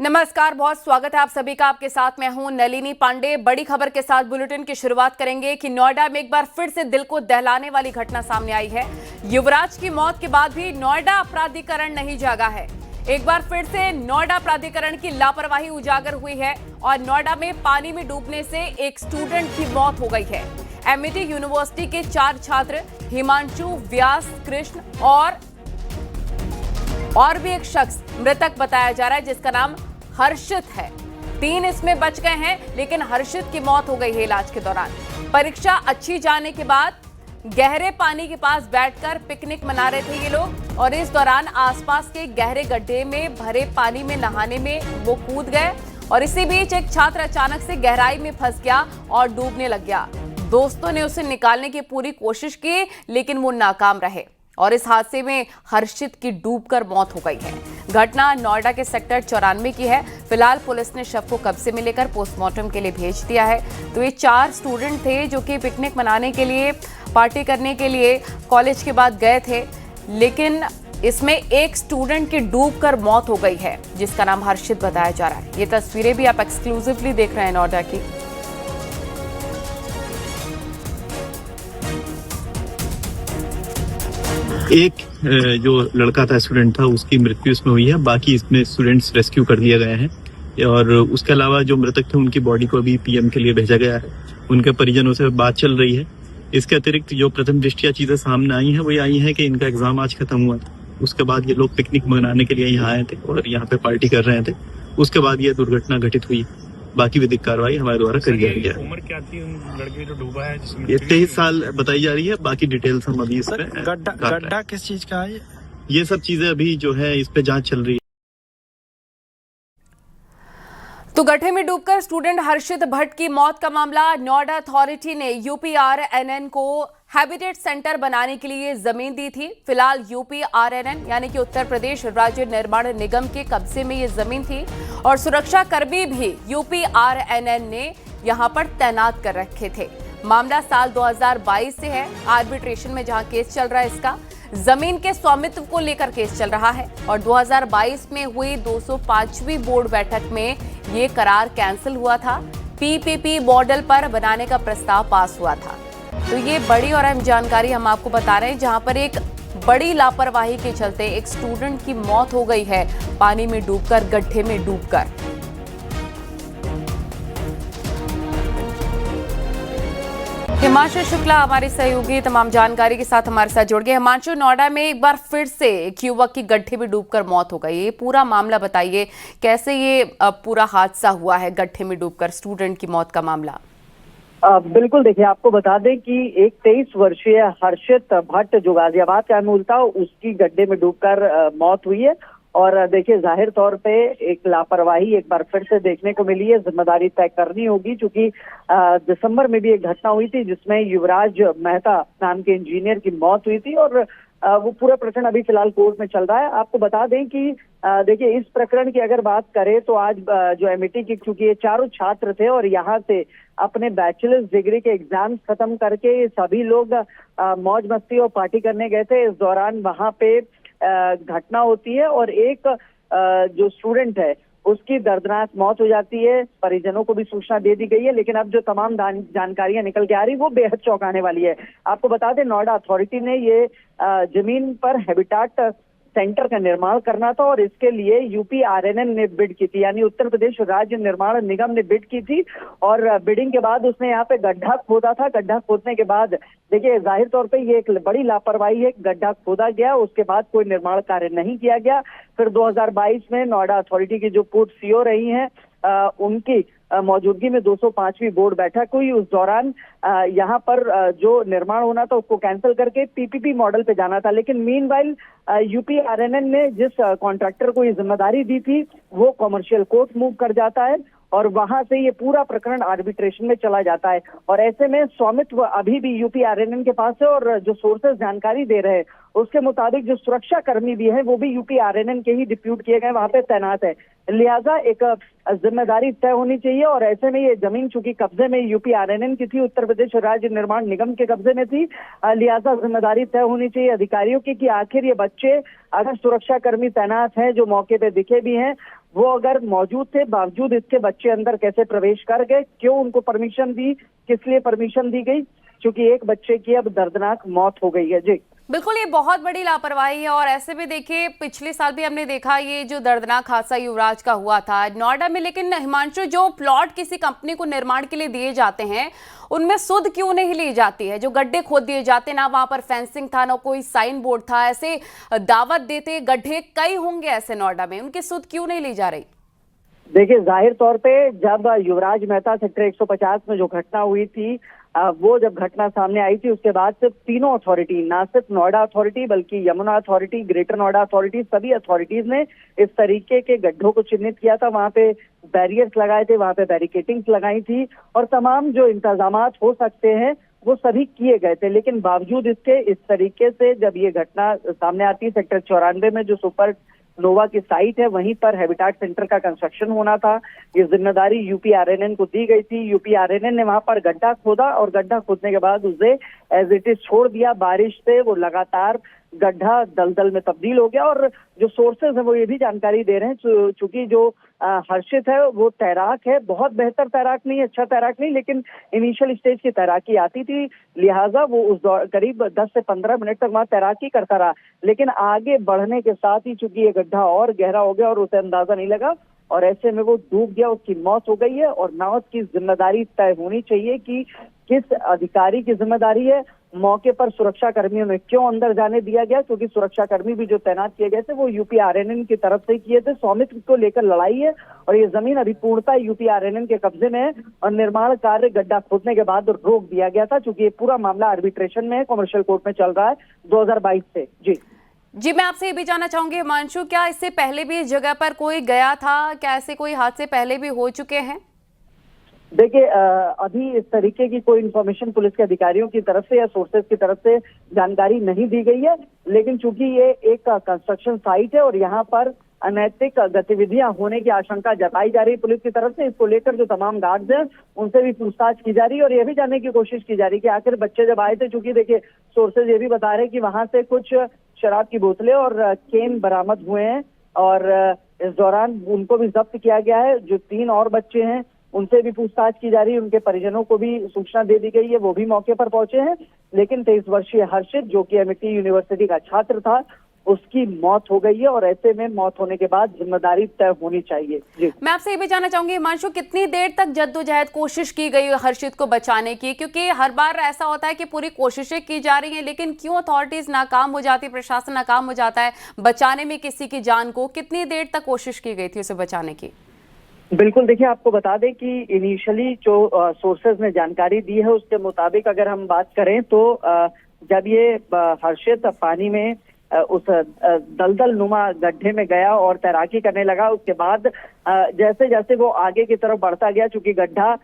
नमस्कार, बहुत स्वागत है आप सभी का। आपके साथ मैं हूं नलिनी पांडे। बड़ी खबर के साथ बुलेटिन की शुरुआत करेंगे कि नोएडा में एक बार फिर से दिल को दहलाने वाली घटना सामने आई है। युवराज की मौत के बाद भी नोएडा प्राधिकरण नहीं जागा है। एक बार फिर से नोएडा प्राधिकरण की लापरवाही उजागर हुई है और नोएडा में पानी में डूबने से एक स्टूडेंट की मौत हो गई है। एमिटी यूनिवर्सिटी के 4 छात्र हिमांशु, व्यास, कृष्ण और भी एक शख्स मृतक बताया जा रहा है जिसका नाम हर्षित है। 3 इसमें बच गए हैं, लेकिन हर्षित की मौत हो गई है इलाज के दौरान। परीक्षा अच्छी जाने के बाद गहरे पानी के पास बैठकर पिकनिक मना रहे थे ये लोग और इस दौरान आसपास के गहरे गड्ढे में भरे पानी में नहाने में वो कूद गए और इसी बीच एक छात्र अचानक से गहराई में फंस गया और डूबने लग गया। दोस्तों ने उसे निकालने की पूरी कोशिश की, लेकिन वो नाकाम रहे और इस हादसे में हर्षित की डूबकर मौत हो गई है। घटना नोएडा के सेक्टर 94 की है। फिलहाल पुलिस ने शव को कब्जे में लेकर पोस्टमार्टम के लिए भेज दिया है। तो ये 4 स्टूडेंट थे जो कि पिकनिक मनाने के लिए, पार्टी करने के लिए कॉलेज के बाद गए थे, लेकिन इसमें एक स्टूडेंट की डूबकर मौत हो गई है जिसका नाम हर्षित बताया जा रहा है। ये तस्वीरें भी आप एक्सक्लूसिवली देख रहे हैं नोएडा की। एक जो लड़का था, स्टूडेंट था, उसकी मृत्यु इसमें हुई है। बाकी इसमें स्टूडेंट्स रेस्क्यू कर लिए गए हैं और उसके अलावा जो मृतक थे उनकी बॉडी को अभी पीएम के लिए भेजा गया है। उनके परिजनों से बात चल रही है। इसके अतिरिक्त जो प्रथम दृष्टया चीजें सामने आई हैं वो ये आई हैं कि इनका एग्जाम आज खत्म हुआ था। उसके बाद ये लोग पिकनिक मनाने के लिए यहाँ आए थे और यहाँ पे पार्टी कर रहे थे। उसके बाद ये दुर्घटना घटित हुई। बाकी विधिक कार्रवाई हमारे द्वारा करी जा रही है। उम्र क्या थी उन लड़के जो डूबा है? ये 23 साल बताई जा रही है। बाकी डिटेल्स हम अभी इसमें गड्ढा किस चीज का है? ये सब चीजें अभी जो है इस पे जांच चल रही है। तो गड्ढे में डूबकर स्टूडेंट हर्षित भट्ट की मौत का मामला, नोएडा अथॉरिटी ने यूपीआरएनएन को हैबिटेट सेंटर बनाने के लिए जमीन दी थी। फिलहाल यूपीआरएनएन यानी कि उत्तर प्रदेश राज्य निर्माण निगम के कब्जे में ये जमीन थी और सुरक्षा कर्मी भी यूपीआरएनएन ने यहां पर तैनात कर रखे थे। मामला साल 2022 से है आर्बिट्रेशन में, जहां केस चल रहा है। इसका जमीन के स्वामित्व को लेकर केस चल रहा है और 2022 में हुई 205वीं बोर्ड बैठक में ये करार कैंसिल हुआ था। पीपीपी मॉडल पर बनाने का प्रस्ताव पास हुआ था। तो ये बड़ी और अहम जानकारी हम आपको बता रहे हैं, जहां पर एक बड़ी लापरवाही के चलते एक स्टूडेंट की मौत हो गई है पानी में डूबकर, गड्ढे में डूबकर। हिमांशु शुक्ला हमारे सहयोगी तमाम जानकारी के साथ हमारे साथ जुड़ गए। हिमांशु, नोएडा में एक बार फिर से एक युवक की गड्ढे में डूबकर मौत हो गई। ये पूरा मामला बताइए, कैसे ये पूरा हादसा हुआ है, गड्ढे में डूबकर स्टूडेंट की मौत का मामला? बिल्कुल, देखिए आपको बता दें कि एक 23 वर्षीय हर्षित भट्ट जो गाजियाबाद का मूल था, उसकी गड्ढे में डूबकर मौत हुई है। और देखिए जाहिर तौर पे एक लापरवाही एक बार फिर से देखने को मिली है। जिम्मेदारी तय करनी होगी, क्योंकि दिसंबर में भी एक घटना हुई थी जिसमें युवराज मेहता नाम के इंजीनियर की मौत हुई थी और वो पूरा प्रकरण अभी फिलहाल कोर्ट में चल रहा है। आपको बता दें कि देखिए इस प्रकरण की अगर बात करें तो आज जो एमिटी की, क्योंकि ये 4 छात्र थे और यहाँ से अपने बैचलर्स डिग्री के एग्जाम्स खत्म करके सभी लोग मौज मस्ती और पार्टी करने गए थे। इस दौरान वहां पे घटना होती है और एक जो स्टूडेंट है उसकी दर्दनाक मौत हो जाती है। परिजनों को भी सूचना दे दी गई है, लेकिन अब जो तमाम जानकारियां निकल के आ रही वो बेहद चौंकाने वाली है। आपको बता दें, नोएडा अथॉरिटी ने ये जमीन पर हैबिटेट सेंटर का निर्माण करना था और इसके लिए यूपीआरएनएन ने बिड की थी, यानी उत्तर प्रदेश राज्य निर्माण निगम ने बिड की थी। और बिडिंग के बाद उसने यहाँ पे गड्ढा खोदा था। गड्ढा खोदने के बाद देखिए जाहिर तौर पे ये एक बड़ी लापरवाही है। गड्ढा खोदा गया, उसके बाद कोई निर्माण कार्य नहीं किया गया। फिर 2022 में नोएडा अथॉरिटी की जो पूर्व सीईओ रही हैं उनकी मौजूदगी में 205वीं बोर्ड बैठक हुई। उस दौरान यहाँ पर जो निर्माण होना था उसको कैंसिल करके पीपीपी मॉडल पे जाना था, लेकिन मीनवाइल यूपीआरएनएन ने जिस कॉन्ट्रैक्टर को ये जिम्मेदारी दी थी वो कमर्शियल कोर्ट मूव कर जाता है और वहां से ये पूरा प्रकरण आर्बिट्रेशन में चला जाता है। और ऐसे में स्वामित्व अभी भी यूपीआरएनएन के पास है और जो सोर्सेज जानकारी दे रहे हैं उसके मुताबिक जो सुरक्षा कर्मी भी हैं वो भी यूपीआरएनएन के ही डिप्यूट किए गए वहां पे तैनात है। लिहाजा एक जिम्मेदारी तय होनी चाहिए और ऐसे में ये जमीन चूंकि कब्जे में यूपीआरएनएन की थी, उत्तर प्रदेश राज्य निर्माण निगम के कब्जे में थी, लिहाजा जिम्मेदारी तय होनी चाहिए अधिकारियों की कि आखिर ये बच्चे अगर सुरक्षा कर्मी तैनात हैं जो मौके पे दिखे भी हैं वो अगर मौजूद थे, बावजूद इसके बच्चे अंदर कैसे प्रवेश कर गए, क्यों उनको परमिशन दी, किस लिए परमिशन दी गई, क्योंकि एक बच्चे की अब दर्दनाक मौत हो गई है। जी बिल्कुल, ये बहुत बड़ी लापरवाही है। और ऐसे में देखिए, पिछले साल भी हमने देखा ये जो दर्दनाक हादसा युवराज का हुआ था नोएडा में, लेकिन हिमांशु जो प्लॉट किसी कंपनी को निर्माण के लिए दिए जाते हैं उनमें सुध क्यों नहीं ली जाती है? जो गड्ढे खोद दिए जाते, ना वहां पर फेंसिंग था, ना कोई साइन बोर्ड था, ऐसे दावत देते गड्ढे कई होंगे ऐसे नोएडा में, उनकी सुध क्यों नहीं ली जा रही? देखिए, जाहिर तौर पे जब युवराज मेहता सेक्टर 150 में जो घटना हुई थी, वो जब घटना सामने आई थी, उसके बाद से तीनों अथॉरिटी, ना सिर्फ नोएडा अथॉरिटी बल्कि Yamuna authority, greater Noida authority, सभी अथॉरिटीज ने इस तरीके के गड्ढों को चिन्हित किया था। वहां पे बैरियर्स लगाए थे, वहां पे बैरिकेटिंग्स लगाई थी और तमाम जो इंतजामात हो सकते हैं वो सभी किए गए थे। लेकिन बावजूद इसके इस तरीके से जब ये घटना सामने आती है, सेक्टर 94 में जो सुपर नोवा की साइट है, वहीं पर हैबिटेट सेंटर का कंस्ट्रक्शन होना था। ये जिम्मेदारी यूपीआरएनएन को दी गई थी। यूपीआरएनएन ने वहां पर गड्ढा खोदा और गड्ढा खोदने के बाद उसे एज इट इज छोड़ दिया। बारिश से वो लगातार गड्ढा दलदल में तब्दील हो गया। और जो सोर्सेज है वो ये भी जानकारी दे रहे हैं, चूंकि जो हर्षित है वो तैराक है, बहुत बेहतर तैराक नहीं, अच्छा तैराक नहीं, लेकिन इनिशियल स्टेज की तैराकी आती थी, लिहाजा वो उस करीब 10 से 15 मिनट तक वहां तैराकी करता रहा। लेकिन आगे बढ़ने के साथ ही चूंकि ये गड्ढा और गहरा हो गया और उसे अंदाजा नहीं लगा और ऐसे में वो डूब गया, उसकी मौत हो गई है। और मौत की जिम्मेदारी तय होनी चाहिए कि किस अधिकारी की जिम्मेदारी है। मौके पर सुरक्षा कर्मियों में क्यों अंदर जाने दिया गया, क्योंकि सुरक्षा कर्मी भी जो तैनात किए गए थे वो यूपीआरएनएन की तरफ से किए थे। स्वामित्व को लेकर लड़ाई है और ये जमीन अभी पूर्णतः यूपीआरएनएन के कब्जे में है और निर्माण कार्य गड्ढा खोदने के बाद रोक दिया गया था, क्योंकि ये पूरा मामला आर्बिट्रेशन में है, कमर्शियल कोर्ट में चल रहा है 2022 से। जी, मैं आपसे ये भी जानना चाहूंगी हिमांशु, क्या इससे पहले भी इस जगह पर कोई गया था? क्या ऐसे कोई हादसे पहले भी हो चुके हैं? देखिए, अभी इस तरीके की कोई इन्फॉर्मेशन पुलिस के अधिकारियों की तरफ से या सोर्सेज की तरफ से जानकारी नहीं दी गई है। लेकिन चूंकि ये एक कंस्ट्रक्शन साइट है और यहाँ पर अनैतिक गतिविधियां होने की आशंका जताई जा रही है पुलिस की तरफ से, इसको लेकर जो तमाम गार्ड्स हैं उनसे भी पूछताछ की जा रही है और ये भी जानने की कोशिश की जा रही है कि आखिर बच्चे जब आए थे, चूंकि देखिए सोर्सेज ये भी बता रहे हैं कि वहां से कुछ शराब की बोतलें और केन बरामद हुए हैं और इस दौरान उनको भी जब्त किया गया है। जो 3 और बच्चे हैं उनसे भी पूछताछ की जा रही है, उनके परिजनों को भी सूचना दे दी गई है, वो भी मौके पर पहुंचे हैं। लेकिन 23 वर्षीय हर्षित, जो कि एमिटी यूनिवर्सिटी का छात्र था, उसकी मौत हो गई है और ऐसे में मौत होने के बाद जिम्मेदारी तय होनी चाहिए। जी, मैं आपसे ये भी जानना चाहूंगी हिमांशु, कितनी देर तक जद्दोजहद कोशिश की गई हर्षित को बचाने की? क्योंकि हर बार ऐसा होता है कि पूरी कोशिशें की जा रही हैं, लेकिन क्यों अथॉरिटीज नाकाम हो जाती है, प्रशासन नाकाम हो जाता है बचाने में किसी की जान को? कितनी देर तक कोशिश की गई थी उसे बचाने की? बिल्कुल, देखिए आपको बता दें कि इनिशियली जो सोर्सेज ने जानकारी दी है उसके मुताबिक अगर हम बात करें तो जब ये हर्षित पानी में उस दलदल नुमा गड्ढे में गया और तैराकी करने लगा, उसके बाद जैसे जैसे वो आगे की तरफ बढ़ता गया, चूंकि गड्ढा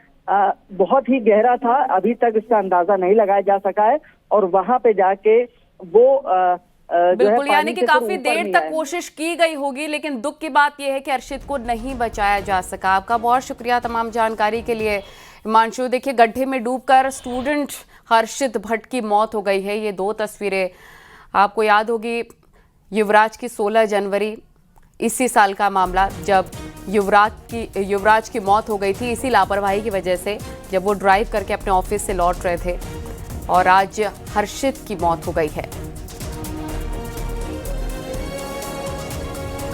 बहुत ही गहरा था, अभी तक इसका अंदाजा नहीं लगाया जा सका है और वहां पे जाके वो बिल्कुल, यानी कि काफी देर तक कोशिश की गई होगी, लेकिन दुख की बात यह है कि हर्षित को नहीं बचाया जा सका। आपका बहुत शुक्रिया तमाम जानकारी के लिए हिमांशु। देखिए, गड्ढे में डूबकर स्टूडेंट हर्षित भट्ट की मौत हो गई है। ये 2 तस्वीरें आपको याद होगी, युवराज की 16 जनवरी इसी साल का मामला, जब युवराज की मौत हो गई थी इसी लापरवाही की वजह से, जब वो ड्राइव करके अपने ऑफिस से लौट रहे थे, और आज हर्षित की मौत हो गई है।